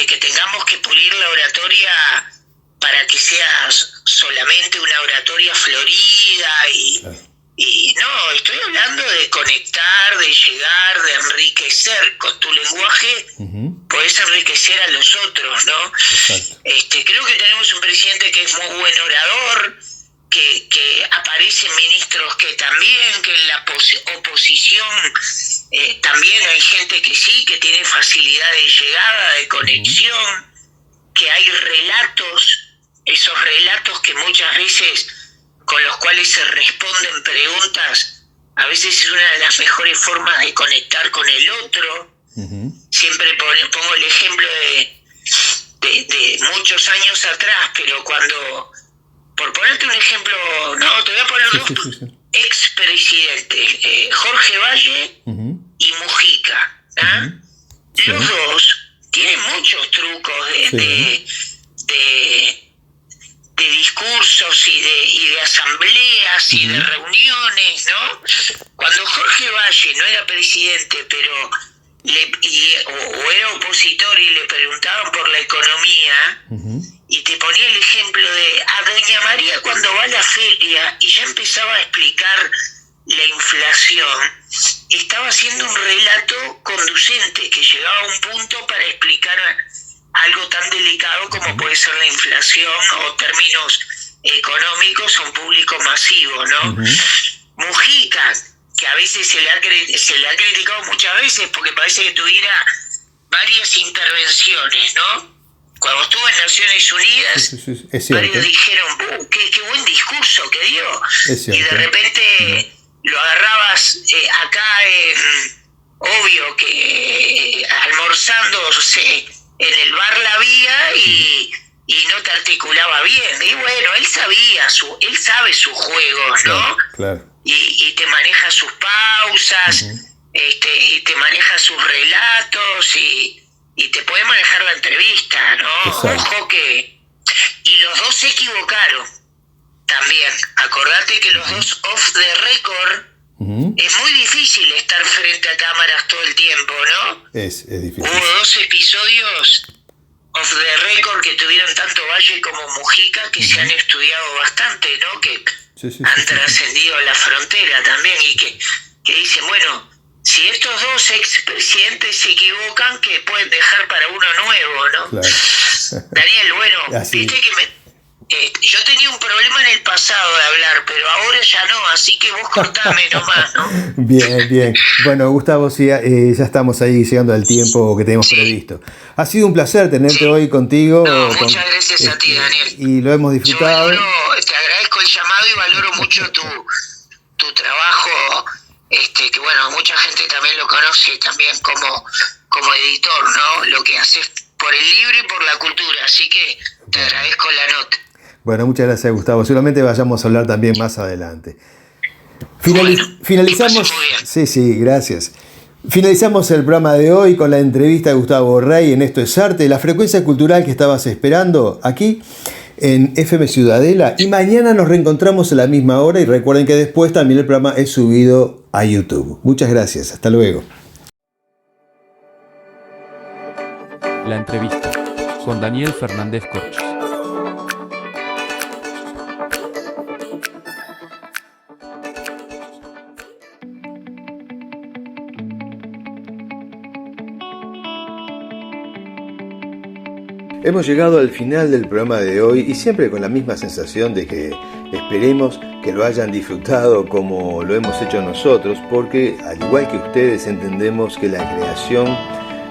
que tengamos que pulir la oratoria para que sea solamente una oratoria florida y no, estoy hablando de conectar, de llegar, de enriquecer. Con tu lenguaje podés enriquecer a los otros, ¿no? Creo que tenemos un presidente que es muy buen orador, que aparecen ministros que también, que en la oposición también hay gente que sí, que tiene facilidad de llegada, de conexión, que hay relatos, esos relatos que muchas veces con los cuales se responden preguntas, a veces es una de las mejores formas de conectar con el otro. Siempre pongo el ejemplo de muchos años atrás, pero cuando, por ponerte un ejemplo, no, te voy a poner dos expresidentes, Jorge Valle y Mujica, los dos tienen muchos trucos de discursos y de asambleas y de reuniones, ¿no? Cuando Jorge Valle no era presidente, pero o era opositor y le preguntaban por la economía, y te ponía el ejemplo de a Doña María cuando va a la feria y ya empezaba a explicar la inflación, estaba haciendo un relato conducente que llegaba a un punto para explicar algo tan delicado como puede ser la inflación o términos económicos a un público masivo, ¿no? Mujica, que a veces se le ha criticado muchas veces porque parece que tuviera varias intervenciones, ¿no? Cuando estuvo en Naciones Unidas, varios dijeron, qué buen discurso que dio. Y de repente lo agarrabas acá, obvio que almorzando en el bar La Vía y no te articulaba bien. Y bueno, él sabe sus juegos, ¿no? Claro. Y te maneja sus pausas, y te maneja sus relatos y te puede manejar la entrevista, ¿no? Ojo que... Y los dos se equivocaron también. Acordate que los dos off the record, es muy difícil estar frente a cámaras todo el tiempo, ¿no? Es difícil. Hubo 2 episodios off the record que tuvieron tanto Valle como Mujica que se han estudiado bastante, ¿no? Que han trascendido la frontera también y que dicen, bueno, si estos 2 expresidentes se equivocan, que pueden dejar para uno nuevo, ¿no? Claro. Daniel, bueno, viste que yo tenía un problema en el pasado de hablar, pero ahora ya no, así que vos cortame nomás, ¿no? Bien. Bueno, Gustavo, sí, ya estamos ahí llegando al tiempo que tenemos previsto. Ha sido un placer tenerte hoy contigo. Muchas gracias a ti, Daniel. Y lo hemos disfrutado. Te agradezco el llamado y valoro mucho tu trabajo, que bueno, mucha gente también lo conoce también como editor, ¿no? Lo que haces por el libro y por la cultura, así que te agradezco la nota. Bueno, muchas gracias, Gustavo. Seguramente vayamos a hablar también más adelante. Finalizamos. Sí, gracias. Finalizamos el programa de hoy con la entrevista de Gustavo Rey en Esto es Arte, la frecuencia cultural que estabas esperando aquí en FM Ciudadela. Y mañana nos reencontramos a la misma hora y recuerden que después también el programa es subido a YouTube. Muchas gracias. Hasta luego. La entrevista con Daniel Fernández Corch. Hemos llegado al final del programa de hoy y siempre con la misma sensación de que esperemos que lo hayan disfrutado como lo hemos hecho nosotros, porque al igual que ustedes entendemos que la creación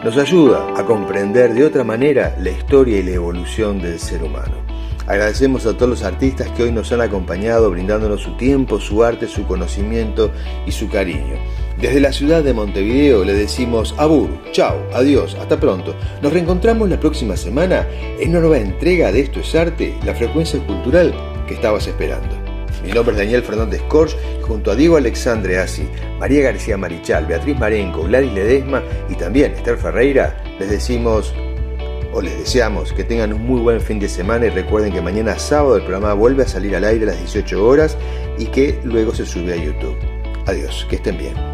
nos ayuda a comprender de otra manera la historia y la evolución del ser humano. Agradecemos a todos los artistas que hoy nos han acompañado brindándonos su tiempo, su arte, su conocimiento y su cariño. Desde la ciudad de Montevideo le decimos abur, chao, adiós, hasta pronto. Nos reencontramos la próxima semana en una nueva entrega de Esto es Arte, la frecuencia cultural que estabas esperando. Mi nombre es Daniel Fernández Corch y junto a Diego Alexandre Assi, María García Marichal, Beatriz Marenco, Gladys Ledesma y también Esther Ferreira les deseamos que tengan un muy buen fin de semana y recuerden que mañana sábado el programa vuelve a salir al aire a las 18 horas y que luego se sube a YouTube. Adiós, que estén bien.